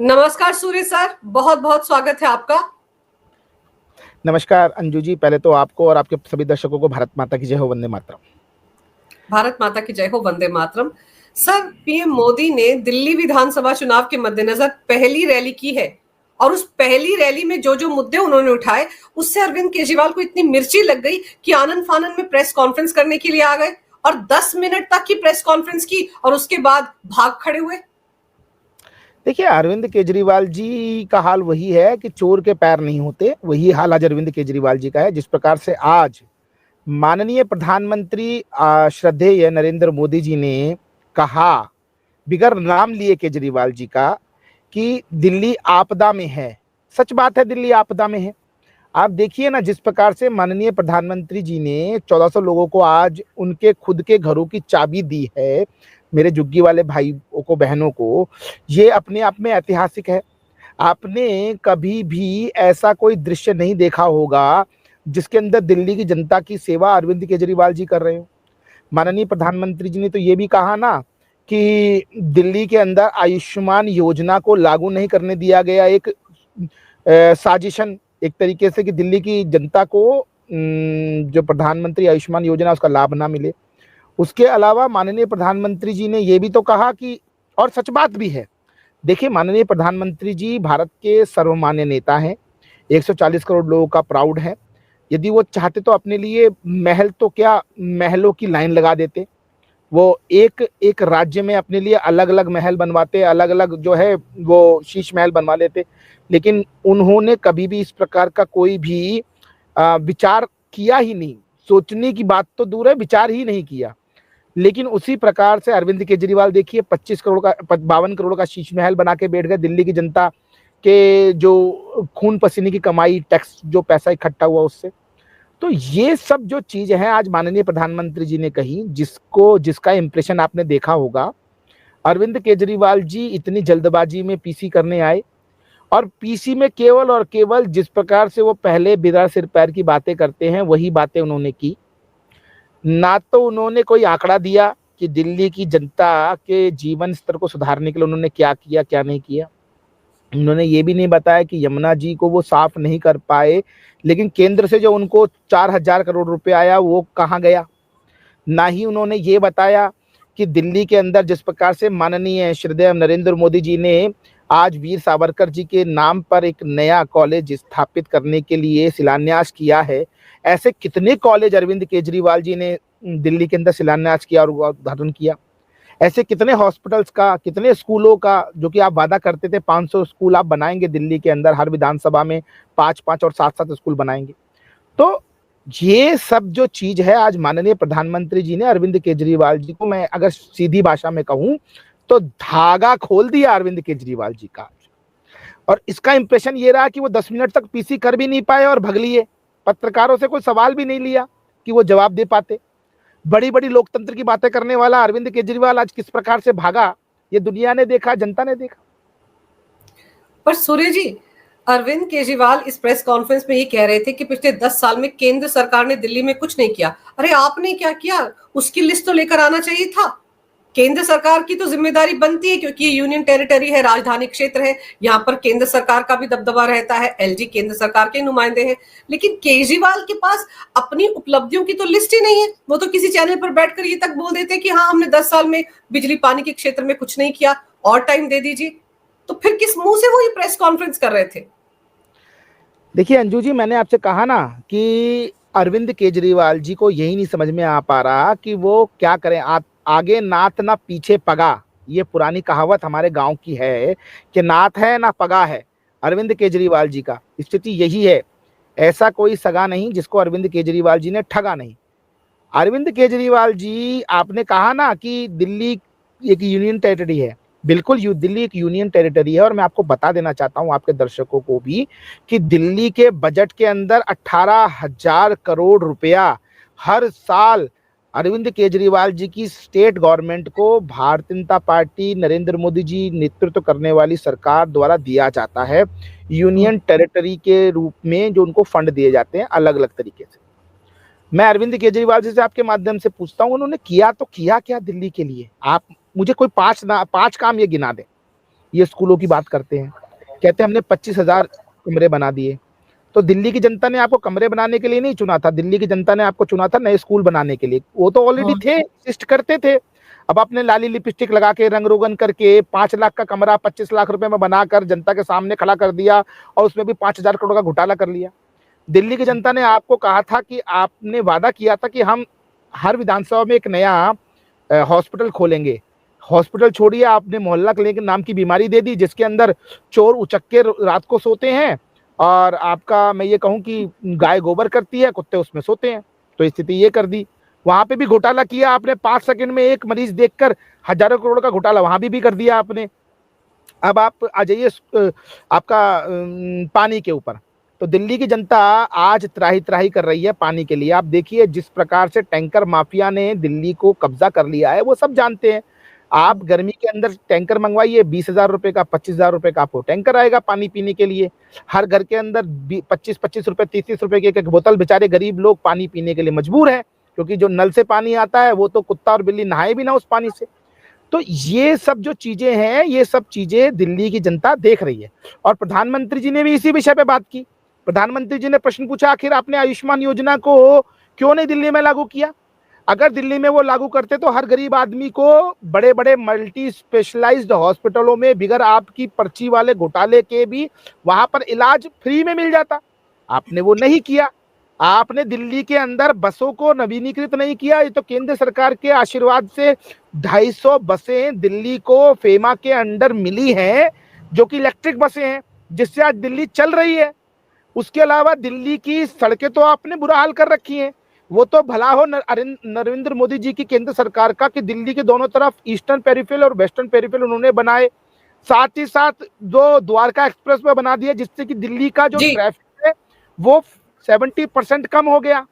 नमस्कार सूर्य सर, बहुत बहुत स्वागत है आपका। नमस्कार अंजू जी, पहले तो आपको और आपके सभी दर्शकों को भारत माता की जय हो, वंदे मातरम। भारत माता की जय हो, वंदे मातरम। सर, पीएम मोदी ने दिल्ली विधानसभा चुनाव के मद्देनजर पहली रैली की है और उस पहली रैली में जो जो मुद्दे उन्होंने उठाए उससे अरविंद केजरीवाल को इतनी मिर्ची लग गई कि आनंद फानन में प्रेस कॉन्फ्रेंस करने के लिए आ गए और 10 मिनट तक की प्रेस कॉन्फ्रेंस की और उसके बाद भाग खड़े हुए। देखिए, अरविंद केजरीवाल जी का हाल वही है कि चोर के पैर नहीं होते। वही हाल आज अरविंद केजरीवाल जी का है। जिस प्रकार से आज माननीय प्रधानमंत्री श्रद्धेय नरेंद्र मोदी जी ने कहा, बिगर नाम लिए केजरीवाल जी का, कि दिल्ली आपदा में है। सच बात है, दिल्ली आपदा में है। आप देखिए ना, जिस प्रकार से माननीय प्रधानमंत्री जी ने 1400 लोगों को आज उनके खुद के घरों की चाबी दी है, मेरे झुग्गी वाले भाइयों को, बहनों को, ये अपने आप में ऐतिहासिक है। आपने कभी भी ऐसा कोई दृश्य नहीं देखा होगा जिसके अंदर दिल्ली की जनता की सेवा अरविंद केजरीवाल जी कर रहे हो। माननीय प्रधानमंत्री जी ने तो ये भी कहा ना कि दिल्ली के अंदर आयुष्मान योजना को लागू नहीं करने दिया गया, एक साजिशन एक तरीके से, कि दिल्ली की जनता को जो प्रधानमंत्री आयुष्मान योजना उसका लाभ ना मिले। उसके अलावा माननीय प्रधानमंत्री जी ने यह भी तो कहा कि, और सच बात भी है, देखिए माननीय प्रधानमंत्री जी भारत के सर्वमान्य नेता हैं, 140 करोड़ लोगों का प्राउड है। यदि वो चाहते तो अपने लिए महल तो क्या, महलों की लाइन लगा देते। वो एक एक राज्य में अपने लिए अलग अलग महल बनवाते, अलग अलग जो है वो शीश महल बनवा लेते। लेकिन उन्होंने कभी भी इस प्रकार का कोई भी विचार किया ही नहीं। सोचने की बात तो दूर है, विचार ही नहीं किया। लेकिन उसी प्रकार से अरविंद केजरीवाल देखिए 25 करोड़ का 52 करोड़ का शीश महल बना के बैठ गए। दिल्ली की जनता के जो खून पसीने की कमाई, टैक्स जो पैसा इकट्ठा हुआ उससे। तो ये सब जो चीज है आज माननीय प्रधानमंत्री जी ने कही, जिसका इंप्रेशन आपने देखा होगा। अरविंद केजरीवाल जी इतनी जल्दबाजी में पीसी करने आए, और पीसी में केवल और केवल जिस प्रकार से वो पहले बिना सिर पैर की बातें करते हैं वही बातें उन्होंने की। ना तो उन्होंने कोई आंकड़ा दिया कि दिल्ली की जनता के जीवन स्तर को सुधारने के लिए उन्होंने क्या किया, क्या नहीं किया। उन्होंने ये भी नहीं बताया कि यमुना जी को वो साफ नहीं कर पाए, लेकिन केंद्र से जो उनको 4000 करोड़ रुपए आया वो कहाँ गया। ना ही उन्होंने ये बताया कि दिल्ली के अंदर जिस प्रकार से माननीय श्रद्धेय नरेंद्र मोदी जी ने आज वीर सावरकर जी के नाम पर एक नया कॉलेज स्थापित करने के लिए शिलान्यास किया है। ऐसे कितने कॉलेज अरविंद केजरीवाल जी ने दिल्ली के अंदर शिलान्यास किया और उद्घाटन किया। ऐसे कितने हॉस्पिटल्स का, कितने स्कूलों का, जो कि आप वादा करते थे 500 स्कूल आप बनाएंगे दिल्ली के अंदर, हर विधानसभा में 5-5 और 7-7 स्कूल बनाएंगे। तो ये सब जो चीज है आज माननीय प्रधानमंत्री जी ने अरविंद केजरीवाल जी को, मैं अगर सीधी भाषा में कहूं तो धागा खोल दिया अरविंद केजरीवाल जी का। और इसका इंप्रेशन ये रहा कि वो 10 मिनट तक पीसी कर भी नहीं पाए और भग लिए। पत्रकारों से कोई सवाल भी नहीं लिया कि वो जवाब दे पाते। बड़ी बड़ी लोकतंत्र की बातें करने वाला अरविंद केजरीवाल आज किस प्रकार से भागा, ये दुनिया ने देखा, जनता ने देखा। पर सूर्य जी, अरविंद केजरीवाल इस प्रेस कॉन्फ्रेंस में ये कह रहे थे कि पिछले 10 साल में केंद्र सरकार ने दिल्ली में कुछ नहीं किया। अरे आपने क्या किया, उसकी लिस्ट तो लेकर आना चाहिए था। केंद्र सरकार की तो जिम्मेदारी बनती है क्योंकि ये यूनियन टेरिटरी है, राजधानी क्षेत्र है, यहाँ पर केंद्र सरकार का भी दबदबा रहता है, एलजी केंद्र सरकार के नुमाइंदे हैं। लेकिन केजरीवाल के पास अपनी उपलब्धियों की तो लिस्ट ही नहीं है। वो तो किसी चैनल पर बैठकर ये तक बोल देते कि हाँ, हमने 10 साल में बिजली पानी के क्षेत्र में कुछ नहीं किया, और टाइम दे दीजिए। तो फिर किस मुंह से वो ये प्रेस कॉन्फ्रेंस कर रहे थे? देखिए अंजू जी, मैंने आपसे कहा ना कि अरविंद केजरीवाल जी को यही नहीं समझ में आ पा रहा कि वो क्या करें। आगे नाथ ना पीछे पगा, ये पुरानी कहावत हमारे गांव की है कि नाथ है ना पगा है। अरविंद केजरीवाल जी का स्थिति यही है। ऐसा कोई सगा नहीं जिसको अरविंद केजरीवाल जी ने ठगा नहीं। अरविंद केजरीवाल जी, आपने कहा ना कि दिल्ली एक यूनियन टेरिटरी है। बिल्कुल, दिल्ली एक यूनियन टेरिटरी है। और मैं आपको बता देना चाहता हूं, आपके दर्शकों को भी, कि दिल्ली के बजट के अंदर 18,000 करोड़ रुपया हर साल अरविंद केजरीवाल जी की स्टेट गवर्नमेंट को भारतीय जनता पार्टी नरेंद्र मोदी जी नेतृत्व करने वाली सरकार द्वारा दिया जाता है, यूनियन टेरिटरी के रूप में, जो उनको फंड दिए जाते हैं अलग अलग तरीके से। मैं अरविंद केजरीवाल जी से आपके माध्यम से पूछता हूं, उन्होंने किया तो किया क्या दिल्ली के लिए? आप मुझे कोई 5 काम ये गिना दें ये स्कूलों की बात करते हैं, कहते हैं हमने 25,000 कमरे बना दिए। तो दिल्ली की जनता ने आपको कमरे बनाने के लिए नहीं चुना था, दिल्ली की जनता ने आपको चुना था नए स्कूल बनाने के लिए। वो तो ऑलरेडी थे, इस्ट करते थे। अब आपने लाली लिपस्टिक लगा के रंग रोगन करके 5 लाख का कमरा 25 लाख रुपए में बनाकर जनता के सामने खड़ा कर दिया और उसमें भी 5,000 करोड़ का घोटाला कर लिया। दिल्ली की जनता ने आपको कहा था कि आपने वादा किया था कि हम हर विधानसभा में एक नया हॉस्पिटल खोलेंगे। हॉस्पिटल छोड़िए, आपने मोहल्ला क्लिनिक नाम की बीमारी दे दी जिसके अंदर चोर उचक्के रात को सोते हैं और आपका मैं ये कहूं कि गाय गोबर करती है, कुत्ते उसमें सोते हैं। तो स्थिति ये कर दी। वहां पे भी घोटाला किया आपने, 5 सेकंड में एक मरीज देखकर हजारों करोड़ का घोटाला वहां भी कर दिया आपने। अब आप आ जाइए आपका पानी के ऊपर। तो दिल्ली की जनता आज त्राही त्राही कर रही है पानी के लिए। आप देखिए जिस प्रकार से टैंकर माफिया ने दिल्ली को कब्जा कर लिया है वो सब जानते हैं। आप गर्मी के अंदर टैंकर मंगवाइए, 20,000 रुपए का 25,000 रुपए का आपको टैंकर आएगा पानी पीने के लिए। हर घर के अंदर 25-25 रुपए 30-30 रुपए की एक बोतल बेचारे गरीब लोग पानी पीने के लिए मजबूर है, क्योंकि जो नल से पानी आता है वो तो कुत्ता और बिल्ली नहाए भी ना उस पानी से। तो ये सब जो चीजें हैं, ये सब चीजें दिल्ली की जनता देख रही है। और प्रधानमंत्री जी ने भी इसी विषय पे बात की। प्रधानमंत्री जी ने प्रश्न पूछा, आखिर आपने आयुष्मान योजना को क्यों नहीं दिल्ली में लागू किया? अगर दिल्ली में वो लागू करते तो हर गरीब आदमी को बड़े बड़े मल्टी स्पेशलाइज्ड हॉस्पिटलों में बिगर आपकी पर्ची वाले घोटाले के भी वहां पर इलाज फ्री में मिल जाता। आपने वो नहीं किया। आपने दिल्ली के अंदर बसों को नवीनीकृत नहीं किया। ये तो केंद्र सरकार के आशीर्वाद से 250 बसें दिल्ली को फेमा के अंडर मिली हैं, जो कि इलेक्ट्रिक बसें हैं, जिससे आज दिल्ली चल रही है। उसके अलावा दिल्ली की सड़कें तो आपने बुरा हाल कर रखी हैं। वो तो भला हो नरेंद्र मोदी जी की केंद्र सरकार का कि दिल्ली के दोनों तरफ ईस्टर्न पेरिफेरल और वेस्टर्न पेरिफेरल उन्होंने बनाए। साथ ही साथ जो द्वारका एक्सप्रेस वे बना दिया, जिससे कि दिल्ली का जो ट्रैफिक है वो 70% कम हो गया।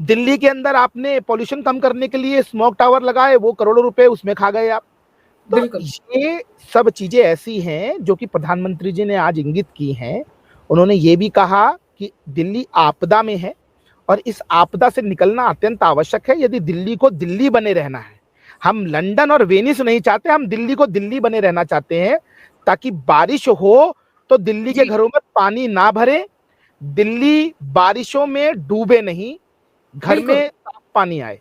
दिल्ली के अंदर आपने पॉल्यूशन कम करने के लिए स्मोक टावर लगाए, वो करोड़ों रुपए उसमें खा गए आप। तो ये सब चीजें ऐसी हैं जो कि प्रधानमंत्री जी ने आज इंगित की हैं। उन्होंने ये भी कहा कि दिल्ली आपदा में है और इस आपदा से निकलना अत्यंत आवश्यक है। यदि दिल्ली को दिल्ली बने रहना है, हम लंदन और वेनिस नहीं चाहते, हम दिल्ली को दिल्ली बने रहना चाहते हैं, ताकि बारिश हो तो दिल्ली के घरों में पानी ना भरे, दिल्ली बारिशों में डूबे नहीं, घर में साफ पानी आए।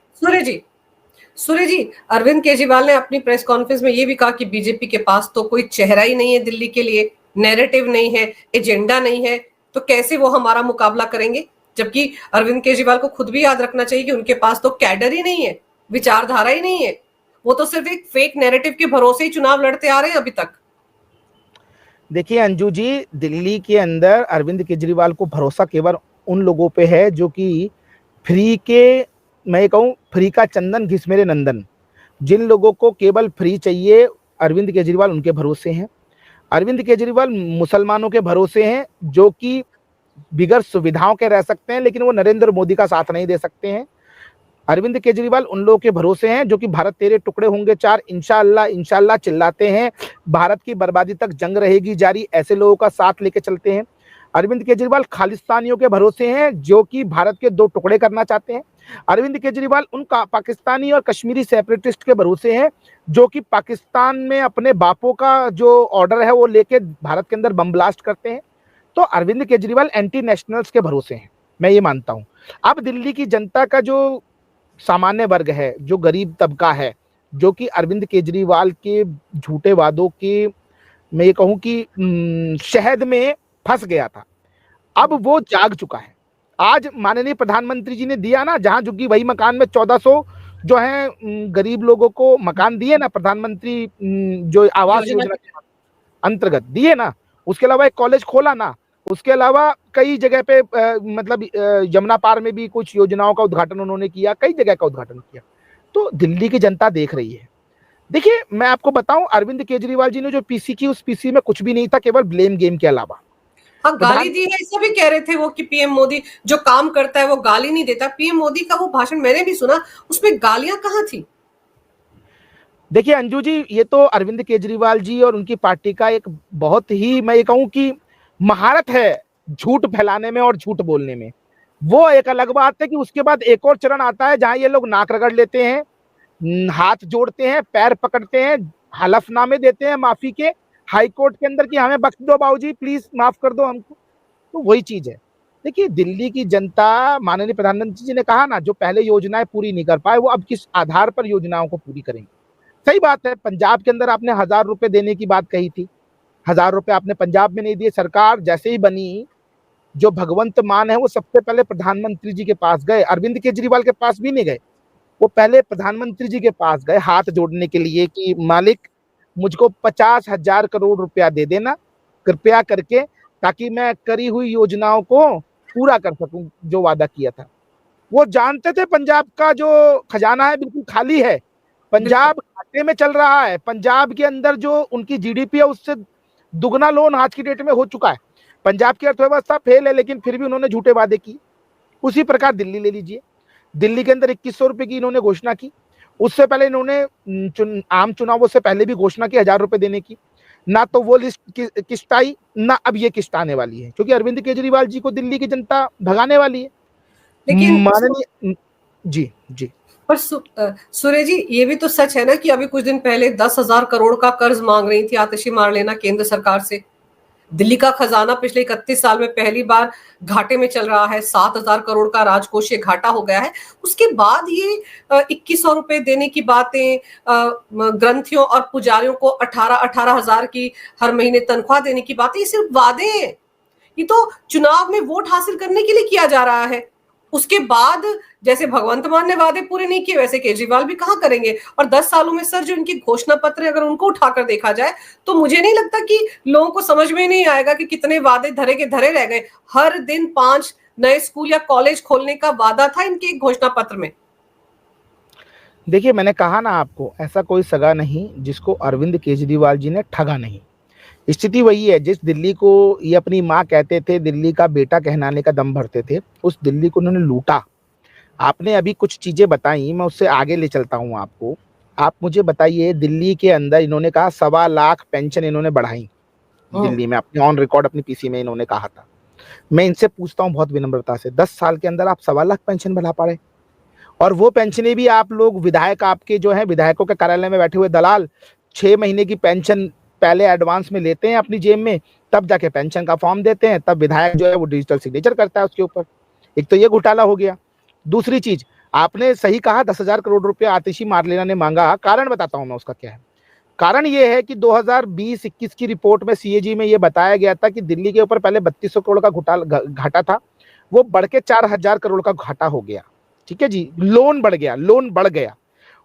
सूर्य जी, अरविंद केजरीवाल ने अपनी प्रेस कॉन्फ्रेंस में ये भी कहा कि बीजेपी के पास तो कोई चेहरा ही नहीं है दिल्ली के लिए, नैरेटिव नहीं है, एजेंडा नहीं है, तो कैसे वो हमारा मुकाबला करेंगे? जबकि अरविंद केजरीवाल को खुद भी याद रखना चाहिए कि उनके पास तो कैडर ही नहीं है, विचारधारा ही नहीं है। वो तो सिर्फ एक फेक नैरेटिव के भरोसे ही चुनाव लड़ते आ रहे हैं अभी तक। देखिए अंजू जी, दिल्ली के अंदर अरविंद केजरीवाल को भरोसा केवल उन लोगों पे है जो कि फ्री के, मैं कहूँ फ्री का चंदन घिस मेरे नंदन। जिन लोगों को केवल फ्री चाहिए, अरविंद केजरीवाल उनके भरोसे हैं। अरविंद केजरीवाल मुसलमानों के भरोसे हैं जो कि बिगर सुविधाओं के रह सकते हैं, लेकिन वो नरेंद्र मोदी का साथ नहीं दे सकते हैं। अरविंद केजरीवाल उन लोगों के भरोसे हैं जो कि भारत तेरे टुकड़े होंगे चार, इंशाअल्लाह इंशाअल्लाह चिल्लाते हैं, भारत की बर्बादी तक जंग रहेगी जारी, ऐसे लोगों का साथ लेके चलते हैं। अरविंद केजरीवाल खालिस्तानियों के भरोसे हैं जो कि भारत के 2 टुकड़े करना चाहते हैं। अरविंद केजरीवाल उन पाकिस्तानी और कश्मीरी सेपरेटिस्ट के भरोसे हैं जो कि पाकिस्तान में अपने बापों का जो ऑर्डर है वो लेके भारत के अंदर बम ब्लास्ट करते हैं। तो अरविंद केजरीवाल एंटी नेशनल्स के भरोसे हैं, मैं ये मानता हूं। अब दिल्ली की जनता का जो सामान्य वर्ग है, जो गरीब तबका है, जो कि अरविंद केजरीवाल के झूठे वादों के, मैं ये कहूं कि शहद में फंस गया था, अब वो जाग चुका है। आज माननीय प्रधानमंत्री जी ने दिया ना, जहां झुग्गी वही मकान में 1400 जो है गरीब लोगों को मकान दिए ना प्रधानमंत्री जो आवास योजना के अंतर्गत दिए ना, उसके अलावा एक कॉलेज खोला ना, उसके अलावा कई जगह पे मतलब यमुना पार में भी कुछ योजनाओं का उद्घाटन उन्होंने किया, कई जगह का उद्घाटन किया। तो दिल्ली की जनता देख रही है। देखिए मैं आपको बताऊं, अरविंद केजरीवाल जी ने जो पीसी की, उस पीसी में कुछ भी नहीं था, केवल ब्लेम गेम के अलावा। हाँ, गाली दी है, ऐसा भी कह रहे थे वो कि पीएम मोदी जो काम करता है वो गाली नहीं देता। पीएम मोदी का वो भाषण मैंने भी सुना, उसमें गालियां कहाँ थी? देखिए अंजू जी, ये तो अरविंद केजरीवाल जी और उनकी पार्टी का एक बहुत ही, मैं ये कहूं कि महारत है झूठ फैलाने में और झूठ बोलने में। वो एक अलग बात है कि उसके बाद एक और चरण आता है जहां ये लोग नाक रगड़ लेते हैं, हाथ जोड़ते हैं, पैर पकड़ते हैं, हलफनामे देते हैं माफी के, हाई कोर्ट के अंदर कि हमें बख्श दो बाबूजी, प्लीज माफ कर दो हमको। तो वही चीज है। देखिए दिल्ली की जनता, माननीय प्रधानमंत्री जी ने कहा ना, जो पहले योजनाएं पूरी नहीं कर पाए वो अब किस आधार पर योजनाओं को पूरी करेंगे। सही बात है, पंजाब के अंदर आपने 1,000 रुपए देने की बात कही थी, 1,000 रुपए आपने पंजाब में नहीं दिए। सरकार जैसे ही बनी, जो भगवंत मान है वो सबसे पहले प्रधानमंत्री जी के पास गए, अरविंद केजरीवाल के पास भी नहीं गए। वो पहले प्रधानमंत्री जी के पास गए हाथ जोड़ने के लिए कि मालिक मुझको 50,000 करोड़ रुपया दे देना कृपया करके, ताकि मैं करी हुई योजनाओं को पूरा कर सकूं जो वादा किया था। वो जानते थे पंजाब का जो खजाना है बिल्कुल खाली है, पंजाब घाटे में चल रहा है। पंजाब के अंदर जो उनकी जीडीपी है उससे दुगना लोन आज की डेट में हो चुका है। पंजाब की अर्थव्यवस्था फेल है, लेकिन फिर भी उन्होंने झूठे वादे किए। उसी प्रकार दिल्ली ले लीजिए, दिल्ली के अंदर 2100 रुपए की इन्होंने घोषणा की। उससे पहले इन्होंने आम चुनावों से पहले भी घोषणा की 1,000 रुपए देने की। ना तो वो लिस्ट किस्त आई, ना अब ये किस्त आने वाली है, क्योंकि अरविंद केजरीवाल जी को दिल्ली की जनता भगाने वाली है। लेकिन माननीय जी जी पर सूर्य जी, ये भी तो सच है ना कि अभी कुछ दिन पहले 10,000 करोड़ का कर्ज मांग रही थी आतिशी मारलेना केंद्र सरकार से। दिल्ली का खजाना पिछले 31 साल में पहली बार घाटे में चल रहा है, 7,000 करोड़ का राजकोषीय घाटा हो गया है। उसके बाद ये 2,100 रुपए देने की बातें, ग्रंथियों और पुजारियों को 18,000 की हर महीने तनख्वाह देने की बातें, ये सिर्फ वादे हैं। ये तो चुनाव में वोट हासिल करने के लिए किया जा रहा है। उसके बाद जैसे भगवंत मान ने वादे पूरे नहीं किए, वैसे केजरीवाल भी कहां करेंगे। और 10 सालों में सर जो इनकी घोषणा पत्र है, अगर उनको उठाकर देखा जाए तो मुझे नहीं लगता कि लोगों को समझ में नहीं आएगा कि कितने वादे धरे के धरे रह गए। हर दिन 5 नए स्कूल या कॉलेज खोलने का वादा था इनके घोषणा पत्र में। देखिए, मैंने कहा ना आपको, ऐसा कोई सगा नहीं जिसको अरविंद केजरीवाल जी ने ठगा नहीं। स्थिति वही है, जिस दिल्ली को ये अपनी माँ कहते थे, दिल्ली का बेटा कहलाने का दम भरते थे, उस दिल्ली को उन्होंने लूटा। आपने अभी कुछ चीजें बताई, मैं उससे आगे ले चलता हूँ आपको। आप मुझे बताइए, दिल्ली के अंदर इन्होंने कहा 1,15,00,000 पेंशन इन्होंने बढ़ाई दिल्ली में, अपने ऑन रिकॉर्ड अपनी पीसी में इन्होंने कहा था। मैं इनसे पूछता हूँ बहुत विनम्रता से, 10 साल के अंदर आप 1,15,00,000 पेंशन बढ़ा पा रहे, और वो पेंशनें भी आप लोग विधायक, आपके जो है विधायकों के कार्यालय में बैठे हुए दलाल 6 महीने की पेंशन पहले एडवांस में लेते हैं अपनी जेब में, तब जाके पेंशन का फॉर्म देते हैं, तब विधायक जो है वो डिजिटल सिग्नेचर करता है उसके ऊपर। एक तो ये घोटाला हो गया। दूसरी चीज, आपने सही कहा 10,000 करोड़ रुपए आतिशी मारलेना ने मांगा। कारण बताता हूं मैं उसका क्या है। कारण ये है कि 2020-21 की रिपोर्ट में सीएजी में ये बताया गया था कि दिल्ली के ऊपर पहले 3,200 करोड़ का घाटा था, वो बढ़ के 4,000 करोड़ का घाटा हो गया। ठीक है जी, लोन बढ़ गया।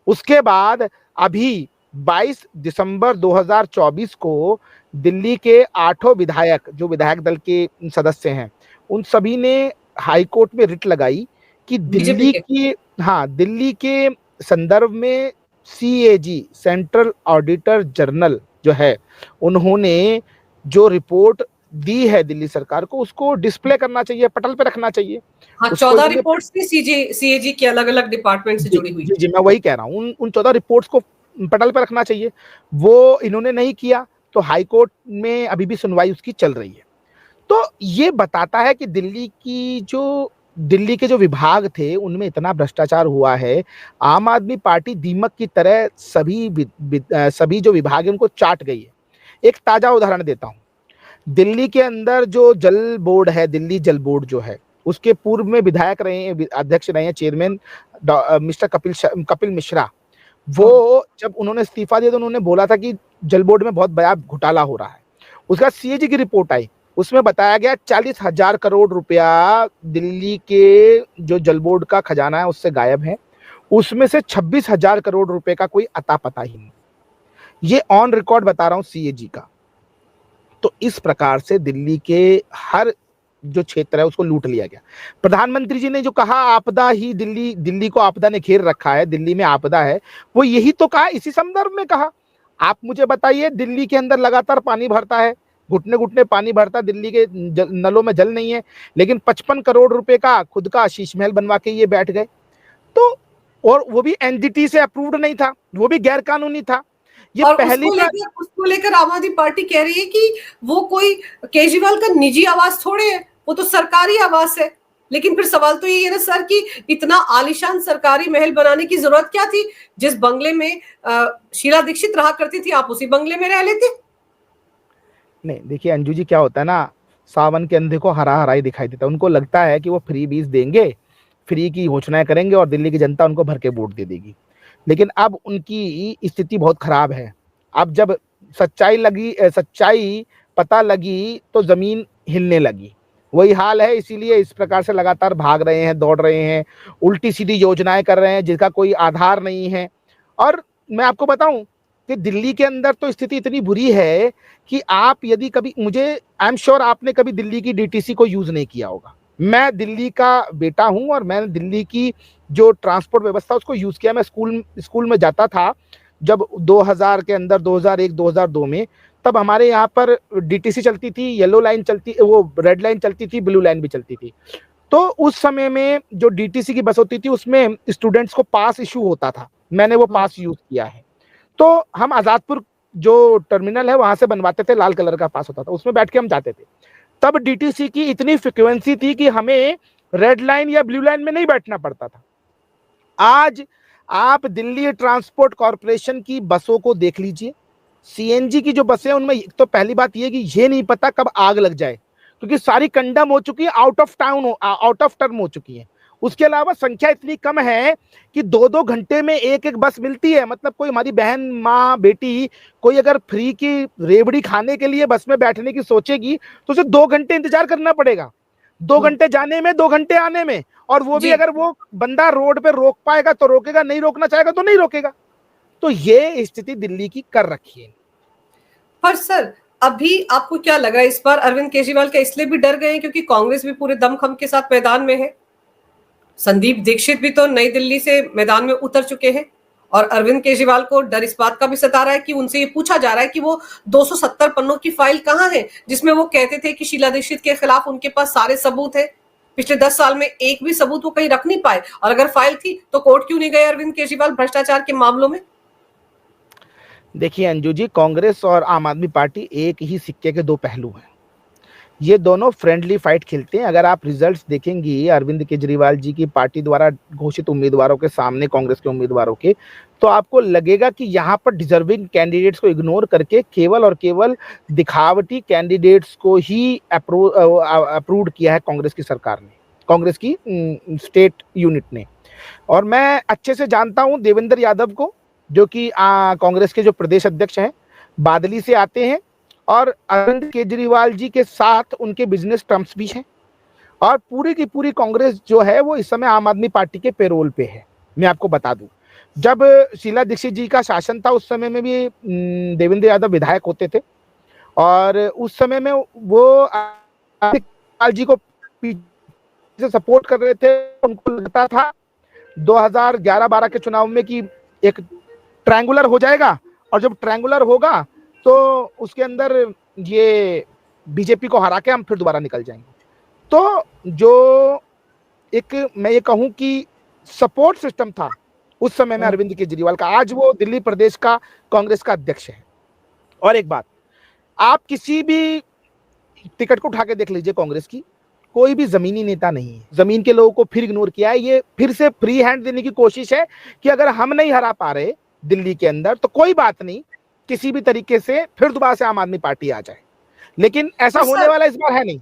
उसके बाद अभी 22 दिसंबर 2024 को दिल्ली के 8 विधायक, जो विधायक दल के सदस्य हैं, उन सभी ने हाई कोर्ट में रिट लगाई कि दिल्ली के संदर्भ में सीएजी, सेंट्रल ऑडिटर जनरल जो है, उन्होंने जो रिपोर्ट दी है दिल्ली सरकार को, उसको डिस्प्ले करना चाहिए, पटल पे रखना चाहिए। हाँ, 14 रिपोर्ट्स थी सीएजी की अलग अलग डिपार्टमेंट से जुड़ी हुई। जी, मैं वही कह रहा हूँ, उन 14 रिपोर्ट्स को पटल पे रखना चाहिए। वो इन्होंने नहीं किया, तो हाई कोर्ट में अभी भी सुनवाई उसकी चल रही है। तो ये बताता है कि दिल्ली के जो विभाग थे उनमें इतना भ्रष्टाचार हुआ है। आम आदमी पार्टी दीमक की तरह सभी जो विभाग है उनको चाट गई है। एक ताजा उदाहरण देता हूं, दिल्ली के अंदर जो जल बोर्ड है, दिल्ली जल बोर्ड जो है, उसके पूर्व में विधायक रहे हैं, अध्यक्ष रहे हैं, चेयरमैन मिस्टर कपिल मिश्रा। वो जब उन्होंने इस्तीफा दिया तो उन्होंने बोला था कि जल बोर्ड में बहुत बड़ा घोटाला हो रहा है। उसके बाद सीएजी की रिपोर्ट आई, उसमें बताया गया 40,000 करोड़ रुपया दिल्ली के जो जल बोर्ड का खजाना है उससे गायब है। उसमें से 26,000 करोड़ रुपए का कोई अता पता ही नहीं। ये ऑन रिकॉर्ड बता रहा हूं सीएजी का। तो इस प्रकार से दिल्ली के हर जो क्षेत्र है उसको लूट लिया गया। प्रधानमंत्री जी ने जो कहा आपदा ही दिल्ली को आपदा ने घेर रखा है, दिल्ली में आपदा है, वो यही तो कहा, इसी संदर्भ में कहा। आप मुझे बताइए, दिल्ली के अंदर लगातार पानी भरता है, घुटने घुटने पानी भरता, दिल्ली के नलों में जल नहीं है, लेकिन 55 करोड़ रुपए का खुद का शीश महल बनवा के ये बैठ गए। तो और वो भी एनजीटी से अप्रूव्ड नहीं था, वो भी गैर कानूनी था। ये और पहली उसको लेकर आम आदमी पार्टी कह रही है कि वो कोई केजरीवाल का निजी आवास थोड़े है, वो तो सरकारी आवास है। लेकिन फिर सवाल तो ये है ना सर कि इतना आलीशान सरकारी महल बनाने की जरूरत क्या थी? जिस बंगले में शीला दीक्षित रहा करती थी, आप उसी बंगले में रह लेते। नहीं देखिए अंजू जी, क्या होता है ना, सावन के अंधे को हरा हरा ही दिखाई देता है। उनको लगता है कि वो फ्री बीज देंगे, फ्री की घोषणाएं करेंगे और दिल्ली की जनता उनको भर के वोट दे देगी। लेकिन अब उनकी स्थिति बहुत खराब है। अब जब सच्चाई पता लगी तो जमीन हिलने लगी। वही हाल है, इसीलिए इस प्रकार से लगातार भाग रहे हैं, दौड़ रहे हैं, उल्टी सीधी योजनाएं कर रहे हैं जिसका कोई आधार नहीं है। और मैं आपको बताऊं कि दिल्ली के अंदर तो स्थिति इतनी बुरी है कि आप यदि कभी, मुझे आई एम श्योर आपने कभी दिल्ली की डीटीसी को यूज नहीं किया होगा। मैं दिल्ली का बेटा हूं और मैंने दिल्ली की जो ट्रांसपोर्ट व्यवस्था उसको यूज किया। मैं स्कूल में जाता था जब 2000 के अंदर, 2001 2002 में, तब हमारे यहाँ पर डीटीसी चलती थी, येलो लाइन चलती, वो रेड लाइन चलती थी, ब्लू लाइन भी चलती थी। तो उस समय में जो डीटीसी की बस होती थी उसमें स्टूडेंट्स को पास इशू होता था। मैंने वो पास यूज किया है। तो हम आजादपुर जो टर्मिनल है वहां से बनवाते थे, लाल कलर का पास होता था, उसमें बैठ के हम जाते थे। तब डीटीसी की इतनी फ्रिक्वेंसी थी कि हमें रेड लाइन या ब्लू लाइन में नहीं बैठना पड़ता था। आज आप दिल्ली ट्रांसपोर्ट कॉर्पोरेशन की बसों को देख लीजिए, सीएनजी की जो बसें, उनमें तो पहली बात यह कि ये नहीं पता कब आग लग जाए, क्योंकि सारी कंडम हो चुकी है, आउट ऑफ टर्म हो चुकी है। उसके अलावा संख्या इतनी कम है कि 2-2 घंटे में एक बस मिलती है। मतलब कोई हमारी बहन, माँ, बेटी कोई अगर फ्री की रेवड़ी खाने के लिए बस में बैठने की सोचेगी तो उसे 2 घंटे इंतजार करना पड़ेगा, 2 घंटे जाने में, 2 घंटे आने में। और वो भी अगर वो बंदा रोड पे रोक पाएगा तो रोकेगा, नहीं रोकना चाहेगा तो नहीं रोकेगा। तो ये स्थिति दिल्ली की कर रखी है। पर सर, अभी आपको क्या लगा, इस बार अरविंद केजरीवाल का इसलिए भी डर गए हैं क्योंकि कांग्रेस भी पूरे दमखम के साथ मैदान में है? संदीप दीक्षित भी तो नई दिल्ली से मैदान में उतर चुके हैं और अरविंद केजरीवाल को डर इस बात का भी सता रहा है कि उनसे ये पूछा जा रहा है कि वो 270 पन्नों की फाइल कहां है जिसमें वो कहते थे कि शीला दीक्षित के खिलाफ उनके पास सारे सबूत है। पिछले 10 साल में एक भी सबूत वो कहीं रख नहीं पाए, और अगर फाइल थी तो कोर्ट क्यों नहीं गए अरविंद केजरीवाल भ्रष्टाचार के मामलों में? देखिए अंजू जी, कांग्रेस और आम आदमी पार्टी एक ही सिक्के के दो पहलू हैं। ये दोनों फ्रेंडली फाइट खेलते हैं। अगर आप रिजल्ट्स देखेंगी अरविंद केजरीवाल जी की पार्टी द्वारा घोषित उम्मीदवारों के सामने, कांग्रेस के उम्मीदवारों के, तो आपको लगेगा कि यहाँ पर डिजर्विंग कैंडिडेट्स को इग्नोर करके केवल और केवल दिखावटी कैंडिडेट्स को ही अप्रूव किया है कांग्रेस की सरकार ने, कांग्रेस की स्टेट यूनिट ने। और मैं अच्छे से जानता हूं देवेंद्र यादव को, जो कि कांग्रेस के जो प्रदेश अध्यक्ष हैं, बादली से आते हैं, और अरविंद केजरीवाल जी के साथ उनके बिजनेस टर्म्स भी हैं। और पूरी की पूरी कांग्रेस जो है वो इस समय आम आदमी पार्टी के पेरोल पे है। मैं आपको बता दूं, जब शीला दीक्षित जी का शासन था उस समय में भी देवेंद्र यादव विधायक होते थे, और उस समय में वो केजरीवाल जी को पीछे सपोर्ट कर रहे थे। उनको लगता था 2011-12 के चुनाव में कि एक ट्रायंगुलर हो जाएगा, और जब ट्रायंगुलर होगा तो उसके अंदर ये बीजेपी को हरा के हम फिर दोबारा निकल जाएंगे। तो जो एक, मैं ये कहूं कि सपोर्ट सिस्टम था उस समय में अरविंद केजरीवाल का, आज वो दिल्ली प्रदेश का कांग्रेस का अध्यक्ष है। और एक बात, आप किसी भी टिकट को उठा के देख लीजिए कांग्रेस की, कोई भी जमीनी नेता नहीं है। जमीन के लोगों को फिर इग्नोर किया है। ये फिर से फ्री हैंड देने की कोशिश है कि अगर हम नहीं हरा पा रहे दिल्ली के अंदर तो कोई बात नहीं, किसी भी तरीके से फिर दोबारा से आम आदमी पार्टी आ जाए। लेकिन ऐसा होने वाला इस बार है नहीं।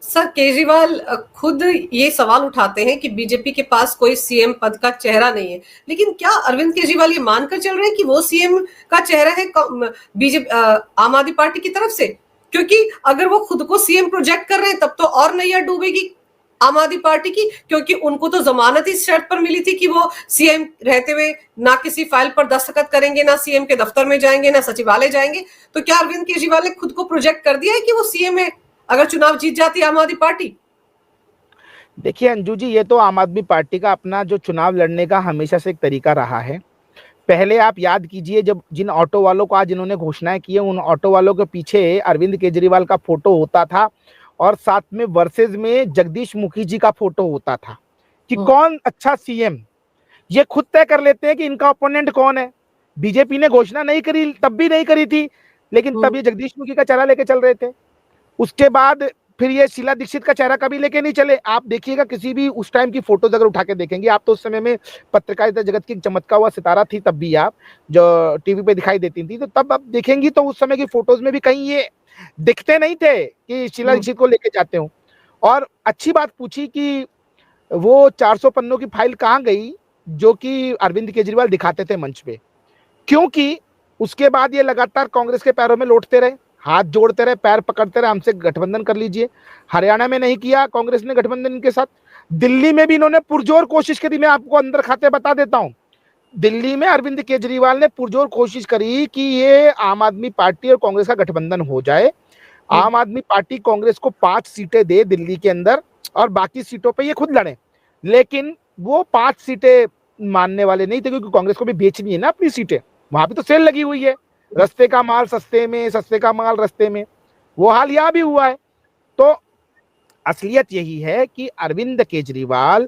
सर, केजरीवाल खुद ये सवाल उठाते हैं कि बीजेपी के पास कोई सीएम पद का चेहरा नहीं है, लेकिन क्या अरविंद केजरीवाल ये मानकर चल रहे हैं कि वो सीएम का चेहरा है बीजेपी, आम आदमी पार्टी की तरफ से? क्योंकि अगर वो खुद को सीएम प्रोजेक्ट कर रहे हैं तब तो और नैया डूबेगी आम आदमी पार्टी की, क्योंकि उनको तो जमानत इस शर्त पर मिली थी कि वो सीएम रहते हुए ना किसी फाइल पर दस्तखत करेंगे, ना सीएम के दफ्तर में जाएंगे, ना सचिवालय जाएंगे। तो क्या अरविंद केजरीवाल ने खुद को प्रोजेक्ट कर दिया है कि वो सीएम है अगर चुनाव जीत जाती है आम आदमी पार्टी? देखिए अंजू जी, ये तो आम आदमी पार्टी का अपना जो चुनाव लड़ने का हमेशा से एक तरीका रहा है। पहले आप याद कीजिए, जब जिन ऑटो वालों को आज इन्होंने घोषणाएं की है, उन ऑटो वालों के पीछे अरविंद केजरीवाल का फोटो होता था, और साथ में वर्सेज में जगदीश मुखी जी का फोटो होता था कि कौन अच्छा सीएम। ये खुद तय कर लेते हैं कि इनका ओपोनेंट कौन है। बीजेपी ने घोषणा नहीं करी, तब भी नहीं करी थी, लेकिन तब ये जगदीश मुखी का चेहरा लेके चल रहे थे। उसके बाद फिर ये शीला दीक्षित का चेहरा कभी लेके नहीं चले। आप देखिएगा किसी भी उस टाइम की फोटोज अगर उठा के देखेंगे, आप तो उस समय में पत्रकारिता जगत की चमत्का हुआ सितारा थी, तब भी आप जो टीवी पे दिखाई देती थी, तो तब आप देखेंगी तो उस समय की फोटोज में भी कहीं ये दिखते नहीं थे कि शीला दीक्षित को लेके जाते हो। और अच्छी बात पूछी कि वो 400 पन्नों की फाइल कहाँ गई जो कि अरविंद केजरीवाल दिखाते थे मंच पे, क्योंकि उसके बाद ये लगातार कांग्रेस के पैरों में लौटते रहे, हाथ जोड़ते रहे, पैर पकड़ते रहे, हमसे गठबंधन कर लीजिए। हरियाणा में नहीं किया कांग्रेस ने गठबंधन इनके साथ, दिल्ली में भी इन्होंने पुरजोर कोशिश करी। मैं आपको अंदर खाते बता देता हूं, दिल्ली में अरविंद केजरीवाल ने पुरजोर कोशिश करी कि ये आम आदमी पार्टी और कांग्रेस का गठबंधन हो जाए, आम आदमी पार्टी कांग्रेस को 5 सीटें दे दिल्ली के अंदर और बाकी सीटों पे ये खुद लड़े। लेकिन वो 5 सीटें मानने वाले नहीं थे, क्योंकि कांग्रेस को भी बेचनी है ना अपनी सीटें, वहां भी तो सेल लगी हुई है, रस्ते का माल सस्ते में, सस्ते का माल रस्ते में। वो हाल यहां भी हुआ है। तो असलियत यही है कि अरविंद केजरीवाल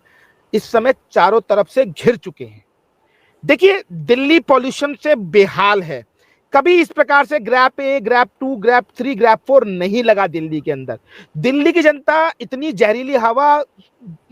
इस समय चारों तरफ से घिर चुके हैं। देखिए, दिल्ली पॉल्यूशन से बेहाल है। कभी इस प्रकार से ग्रैप ए, ग्रैप 2, ग्रैप 3, ग्रैप 4 नहीं लगा दिल्ली के अंदर। दिल्ली की जनता इतनी जहरीली हवा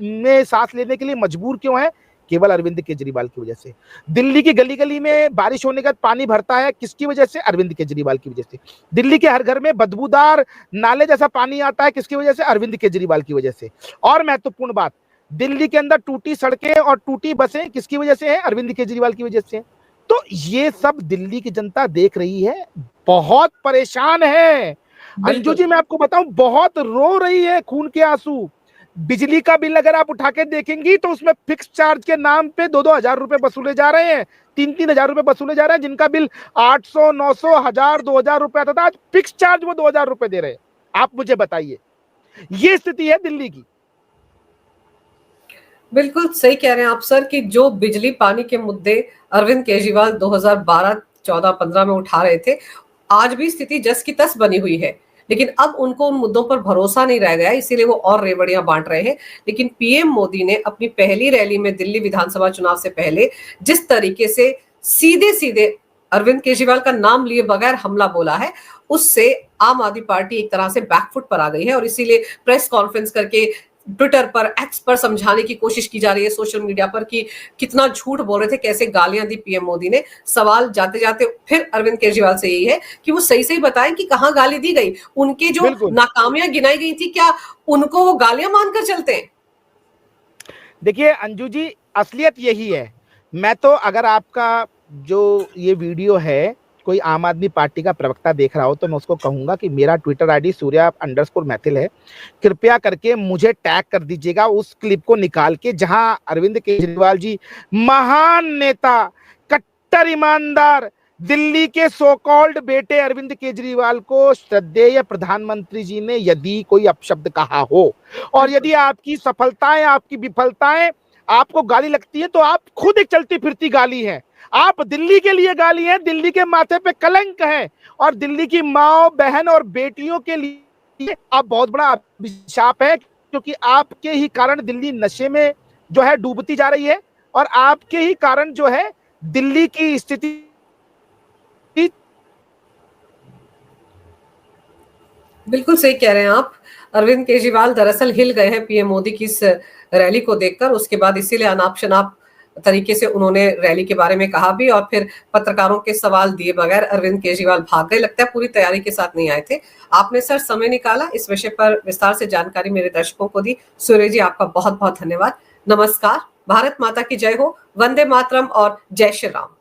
में सांस लेने के लिए मजबूर क्यों है? केवल अरविंद केजरीवाल की वजह से। दिल्ली की गली गली में बारिश होने का पानी भरता है, किसकी वजह से? अरविंद केजरीवाल की वजह से। दिल्ली के हर घर में बदबूदार नाले जैसा पानी आता है, किसकी वजह से? अरविंद केजरीवाल की वजह से। और महत्वपूर्ण बात, दिल्ली के अंदर टूटी सड़कें और टूटी बसें किसकी वजह से है? अरविंद केजरीवाल की वजह से। तो ये सब दिल्ली की जनता देख रही है, बहुत परेशान है। अंजू जी, मैं आपको बताऊं, बहुत रो रही है खून के आंसू। बिजली का बिल अगर आप उठा के देखेंगी तो उसमें फिक्स चार्ज के नाम पे 2-2 हजार रुपए वसूले जा रहे हैं, 3-3 हजार रुपए वसूले जा रहे हैं। जिनका बिल 800, 900, 1000, 2000 रुपए आता था, आज फिक्स चार्ज वो 2000 रुपए दे रहे हैं। आप मुझे बताइए, ये स्थिति है दिल्ली की। बिल्कुल सही कह रहे हैं आप सर कि जो बिजली पानी के मुद्दे अरविंद केजरीवाल 2012, 14, 15 में उठा रहे थे, आज भी स्थिति जस की तस बनी हुई है। लेकिन अब उनको उन मुद्दों पर भरोसा नहीं रह गया, इसीलिए वो और रेवड़ियां बांट रहे हैं। लेकिन पीएम मोदी ने अपनी पहली रैली में दिल्ली विधानसभा चुनाव से पहले जिस तरीके से सीधे सीधे अरविंद केजरीवाल का नाम लिए बगैर हमला बोला है, उससे आम आदमी पार्टी एक तरह से बैकफुट पर आ गई है। और इसीलिए प्रेस कॉन्फ्रेंस करके ट्विटर पर, एक्स पर समझाने की कोशिश की जा रही है, सोशल मीडिया पर, कि कितना झूठ बोल रहे थे, कैसे गालियां दी पीएम मोदी ने। सवाल जाते जाते फिर अरविंद केजरीवाल से यही है कि वो सही सही बताएं कि कहां गाली दी गई। उनके जो नाकामियां गिनाई गई थी, क्या उनको वो गालियां मानकर चलते हैं? देखिए अंजू जी, असलियत यही है। मैं तो, अगर आपका जो ये वीडियो है कोई आम आदमी पार्टी का प्रवक्ता देख रहा हो, तो मैं उसको कहूंगा कि मेरा ट्विटर आईडी सूर्या_मैथिल है, कृपया करके मुझे टैग कर दीजिएगा उस क्लिप को निकाल के, जहां अरविंद केजरीवाल जी, महान नेता, कट्टर ईमानदार, दिल्ली के सो कॉल्ड बेटे अरविंद केजरीवाल को श्रद्धेय प्रधानमंत्री जी ने यदि कोई अपशब्द कहा हो, और यदि आपकी सफलताएं, आपकी विफलताएं आपको गाली लगती है, तो आप खुद एक चलती फिरती गाली हैं। आप दिल्ली के लिए गाली हैं, दिल्ली के माथे पे कलंक हैं, और दिल्ली की माँ, बहन और बेटियों के लिए आप बहुत बड़ा अभिशाप है, क्योंकि आपके ही कारण दिल्ली नशे में जो है डूबती जा रही है, और आपके ही कारण जो है दिल्ली की स्थिति। बिल्कुल सही कह रहे हैं आप। अरविंद केजरीवाल दरअसल हिल गए हैं पीएम मोदी की इस रैली को देखकर। उसके बाद इसीलिए अनाप शनाप तरीके से उन्होंने रैली के बारे में कहा भी, और फिर पत्रकारों के सवाल दिए बगैर अरविंद केजरीवाल भाग गए। लगता है पूरी तैयारी के साथ नहीं आए थे। आपने सर समय निकाला, इस विषय पर विस्तार से जानकारी मेरे दर्शकों को दी। सूर्य जी, आपका बहुत बहुत धन्यवाद। नमस्कार। भारत माता की जय हो। वंदे मातरम और जय श्री राम।